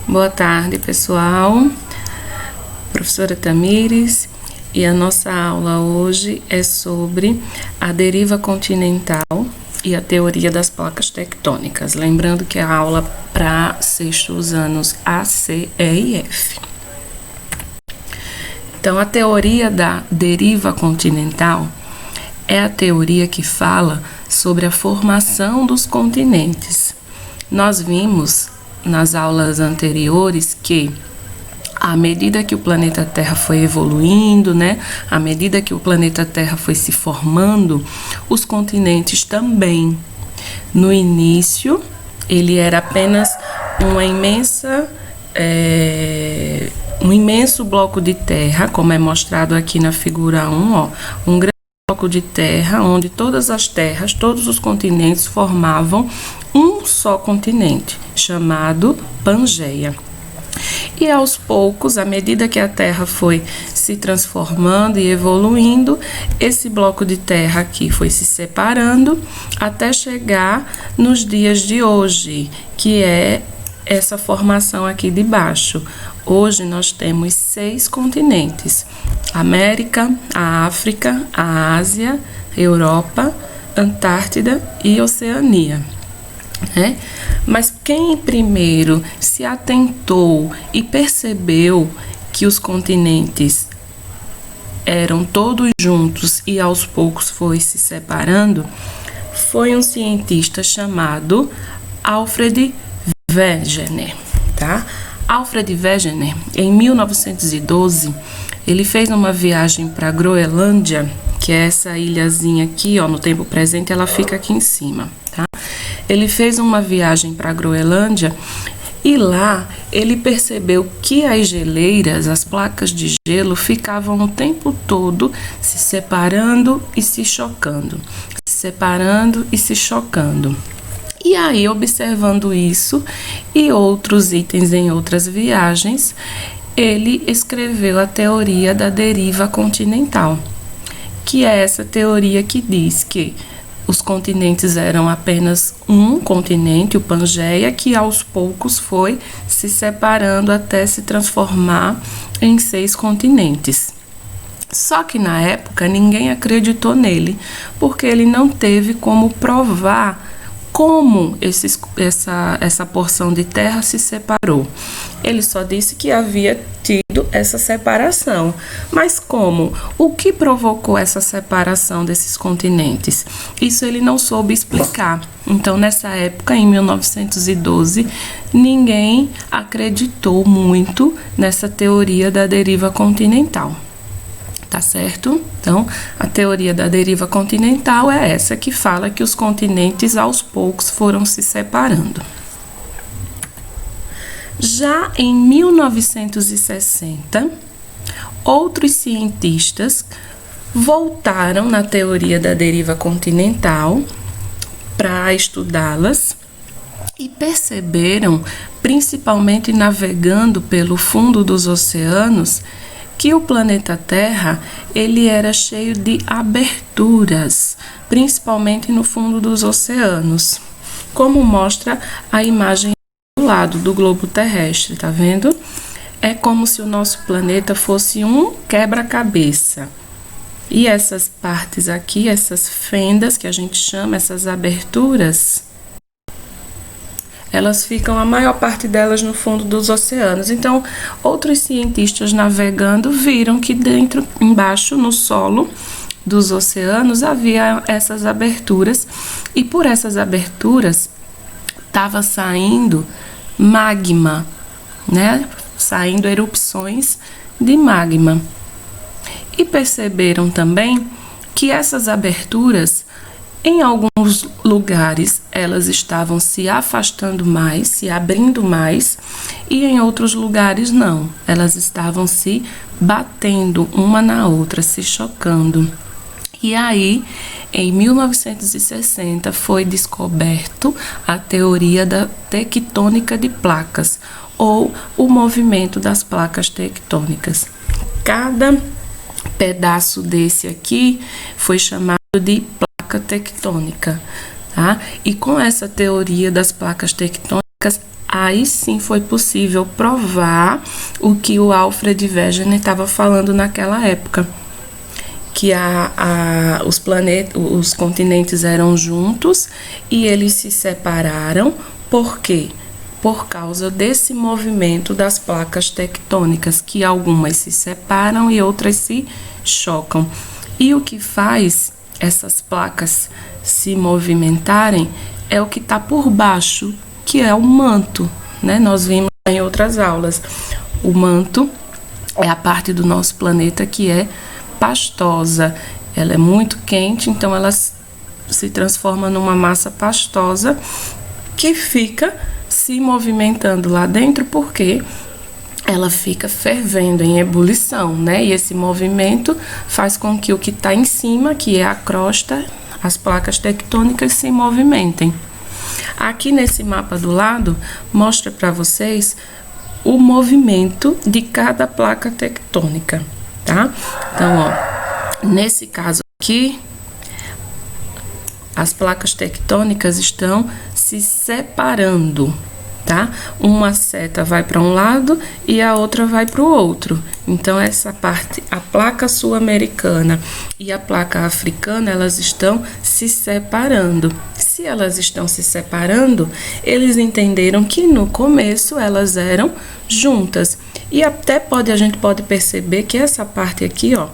Boa tarde, pessoal. Professora Tamires, e a nossa aula hoje é sobre a deriva continental e a teoria das placas tectônicas. Lembrando que a aula para sextos anos A, C, E e F. Então, a teoria da deriva continental é a teoria que fala sobre a formação dos continentes. Nós vimos nas aulas anteriores que, à medida que o planeta Terra foi evoluindo, à medida que o planeta Terra foi se formando, os continentes também. No início, ele era apenas um imenso bloco de terra, como é mostrado aqui na figura 1, um grande bloco de terra, onde todas as terras, todos os continentes formavam um só continente, chamado Pangeia. E aos poucos, à medida que a Terra foi se transformando e evoluindo, esse bloco de terra aqui foi se separando até chegar nos dias de hoje, que é essa formação aqui de baixo. Hoje nós temos 6 continentes: América, a África, a Ásia, Europa, Antártida e Oceania. Mas quem primeiro se atentou e percebeu que os continentes eram todos juntos e aos poucos foi se separando, foi um cientista chamado Alfred Wegener, Alfred Wegener, em 1912, ele fez uma viagem para a Groenlândia, que é essa ilhazinha aqui, no tempo presente, ela fica aqui em cima, Ele fez uma viagem para a Groenlândia e lá ele percebeu que as geleiras, as placas de gelo, ficavam o tempo todo se separando e se chocando, se separando e se chocando. E aí, observando isso e outros itens em outras viagens, ele escreveu a teoria da deriva continental, que é essa teoria que diz que os continentes eram apenas um continente, o Pangeia, que aos poucos foi se separando até se transformar em 6 continentes. Só que na época ninguém acreditou nele, porque ele não teve como provar como essa porção de terra se separou. Ele só disse que havia tido essa separação. Mas como? O que provocou essa separação desses continentes? Isso ele não soube explicar. Então, nessa época, em 1912, ninguém acreditou muito nessa teoria da deriva continental. Tá certo? Então, a teoria da deriva continental é essa que fala que os continentes aos poucos foram se separando. Já em 1960, outros cientistas voltaram na teoria da deriva continental para estudá-las e perceberam, principalmente navegando pelo fundo dos oceanos, que o planeta Terra ele era cheio de aberturas, principalmente no fundo dos oceanos, como mostra a imagem do lado do globo terrestre, tá vendo? É como se o nosso planeta fosse um quebra-cabeça. E essas partes aqui, essas fendas que a gente chama, essas aberturas, elas ficam, a maior parte delas, no fundo dos oceanos. Então, outros cientistas navegando viram que embaixo, no solo dos oceanos, havia essas aberturas. E por essas aberturas, estava saindo magma, Saindo erupções de magma. E perceberam também que essas aberturas, em alguns lugares, elas estavam se afastando mais, se abrindo mais, e em outros lugares não. Elas estavam se batendo uma na outra, se chocando. E aí, em 1960, foi descoberto a teoria da tectônica de placas, ou o movimento das placas tectônicas. Cada pedaço desse aqui foi chamado de placa tectônica, E com essa teoria das placas tectônicas, aí sim foi possível provar o que o Alfred Wegener estava falando naquela época, que os continentes eram juntos e eles se separaram. Por quê? Por causa desse movimento das placas tectônicas, que algumas se separam e outras se chocam. E o que faz essas placas se movimentarem é o que está por baixo, que é o manto, né? Nós vimos em outras aulas. O manto é a parte do nosso planeta que é pastosa. Ela é muito quente, então ela se transforma numa massa pastosa que fica se movimentando lá dentro, porque ela fica fervendo em ebulição, né? E esse movimento faz com que o que está em cima, que é a crosta, as placas tectônicas, se movimentem. Aqui nesse mapa do lado, mostra para vocês o movimento de cada placa tectônica, tá? Então, ó, nesse caso aqui, as placas tectônicas estão se separando, tá? Uma seta vai para um lado e a outra vai para o outro. Então, essa parte, a placa sul-americana e a placa africana, elas estão se separando. Se elas estão se separando, eles entenderam que no começo elas eram juntas. E até a gente pode perceber que essa parte aqui, ó,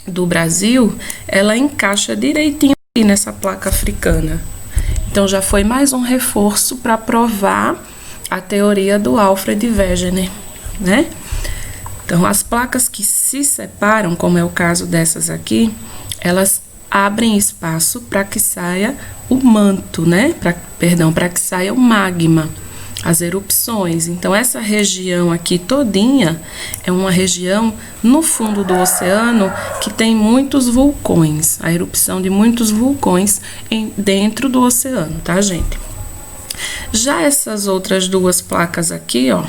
do Brasil, ela encaixa direitinho aqui nessa placa africana. Então, já foi mais um reforço para provar a teoria do Alfred Wegener, né? Então, as placas que se separam, como é o caso dessas aqui, elas abrem espaço para que saia o manto, né? Para que saia o magma, as erupções. Então, essa região aqui todinha é uma região no fundo do oceano que tem muitos vulcões, a erupção de muitos vulcões dentro do oceano, tá, gente? Já essas outras duas placas aqui, ó,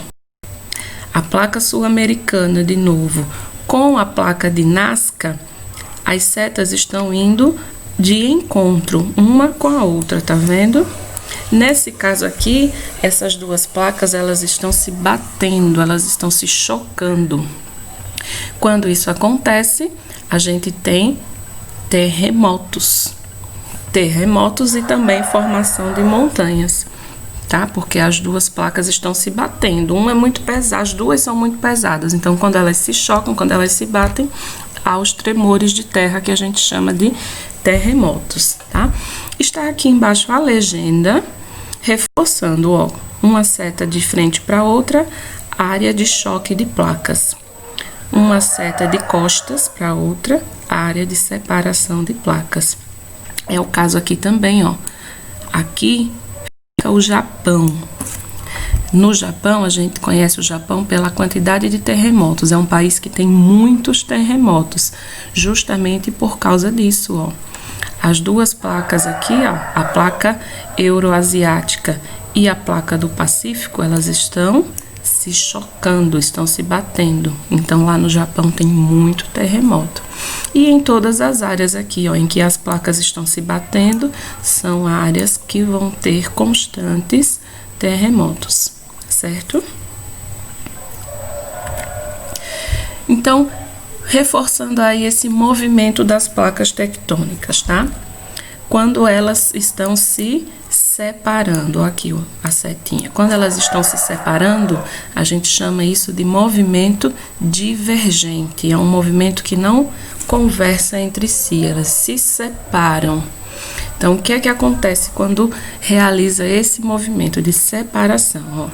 a placa sul-americana, de novo, com a placa de Nazca, as setas estão indo de encontro uma com a outra, tá vendo? Nesse caso aqui, essas duas placas, elas estão se batendo, elas estão se chocando. Quando isso acontece, a gente tem terremotos e também formação de montanhas, tá? Porque as duas placas estão se batendo. Uma é muito pesada, as duas são muito pesadas. Então, quando elas se chocam, quando elas se batem, há os tremores de terra que a gente chama de terremotos, tá? Está aqui embaixo a legenda, reforçando, ó, uma seta de frente para outra, área de choque de placas. Uma seta de costas para outra, área de separação de placas. É o caso aqui também, ó. Aqui fica o Japão. No Japão, a gente conhece o Japão pela quantidade de terremotos. É um país que tem muitos terremotos, justamente por causa disso, ó. As duas placas aqui, ó, a placa euroasiática e a placa do Pacífico, elas estão se chocando, estão se batendo. Então, lá no Japão tem muito terremoto. E em todas as áreas aqui, ó, em que as placas estão se batendo, são áreas que vão ter constantes terremotos, certo? Então, reforçando aí esse movimento das placas tectônicas, tá? Quando elas estão se separando, ó, aqui ó, a setinha. Quando elas estão se separando, a gente chama isso de movimento divergente. É um movimento que não conversa entre si, elas se separam. Então, o que é que acontece quando realiza esse movimento de separação? Ó?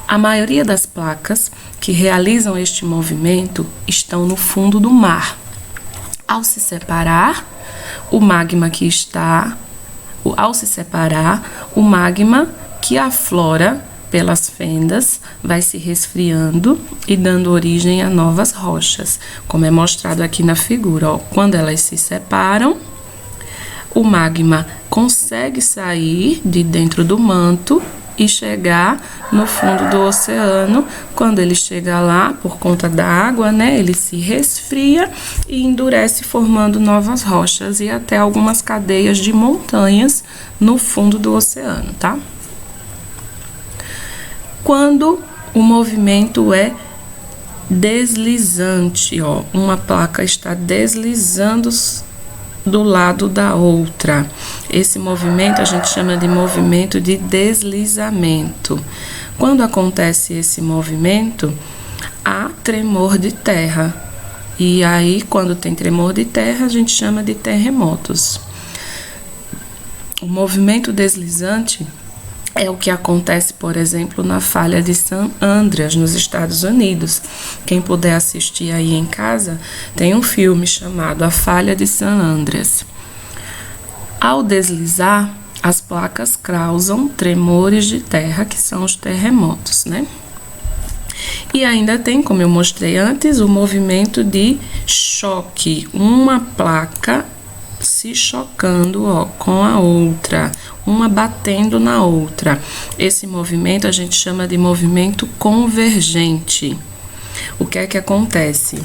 A maioria das placas que realizam este movimento estão no fundo do mar. Ao se separar, o magma que está... Ao se separar, o magma que aflora pelas fendas vai se resfriando e dando origem a novas rochas, como é mostrado aqui na figura. Ó. Quando elas se separam, o magma consegue sair de dentro do manto e chegar no fundo do oceano. Quando ele chega lá, por conta da água, né, ele se resfria e endurece, formando novas rochas e até algumas cadeias de montanhas no fundo do oceano, tá? Quando o movimento é deslizante, ó, uma placa está deslizando do lado da outra. Esse movimento a gente chama de movimento de deslizamento. Quando acontece esse movimento, há tremor de terra. E aí, quando tem tremor de terra, a gente chama de terremotos. O movimento deslizante é o que acontece, por exemplo, na falha de San Andreas, nos Estados Unidos. Quem puder assistir aí em casa, tem um filme chamado A Falha de San Andreas. Ao deslizar, as placas causam tremores de terra, que são os terremotos, né? E ainda tem, como eu mostrei antes, o movimento de choque. Uma placa se chocando, ó, com a outra, uma batendo na outra. Esse movimento a gente chama de movimento convergente. O que é que acontece?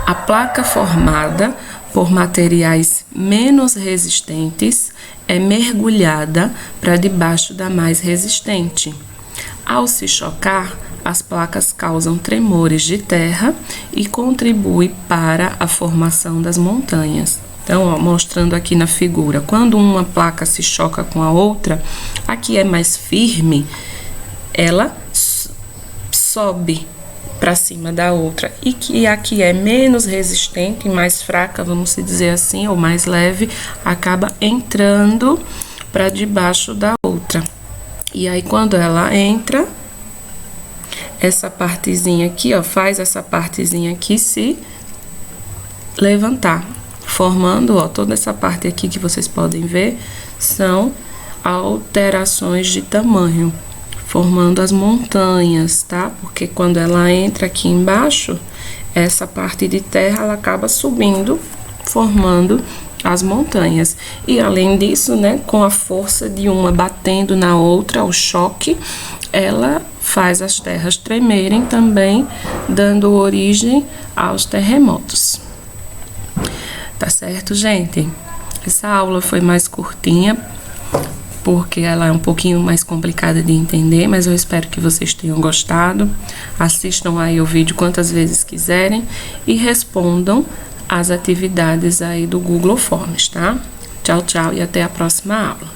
A placa formada por materiais menos resistentes é mergulhada para debaixo da mais resistente. Ao se chocar, as placas causam tremores de terra e contribuem para a formação das montanhas. Então, ó, mostrando aqui na figura, quando uma placa se choca com a outra, a que é mais firme, ela sobe para cima da outra, e que a que é menos resistente, mais fraca, vamos dizer assim, ou mais leve, acaba entrando para debaixo da outra. E aí, quando ela entra, essa partezinha aqui, ó, faz essa partezinha aqui se levantar, formando, ó, toda essa parte aqui que vocês podem ver, são alterações de tamanho, formando as montanhas, tá? Porque quando ela entra aqui embaixo, essa parte de terra, ela acaba subindo, formando as montanhas. E além disso, né, com a força de uma batendo na outra, o choque, ela faz as terras tremerem também, dando origem aos terremotos. Tá certo, gente? Essa aula foi mais curtinha, porque ela é um pouquinho mais complicada de entender, mas eu espero que vocês tenham gostado. Assistam aí o vídeo quantas vezes quiserem e respondam as atividades aí do Google Forms, tá? Tchau, tchau e até a próxima aula.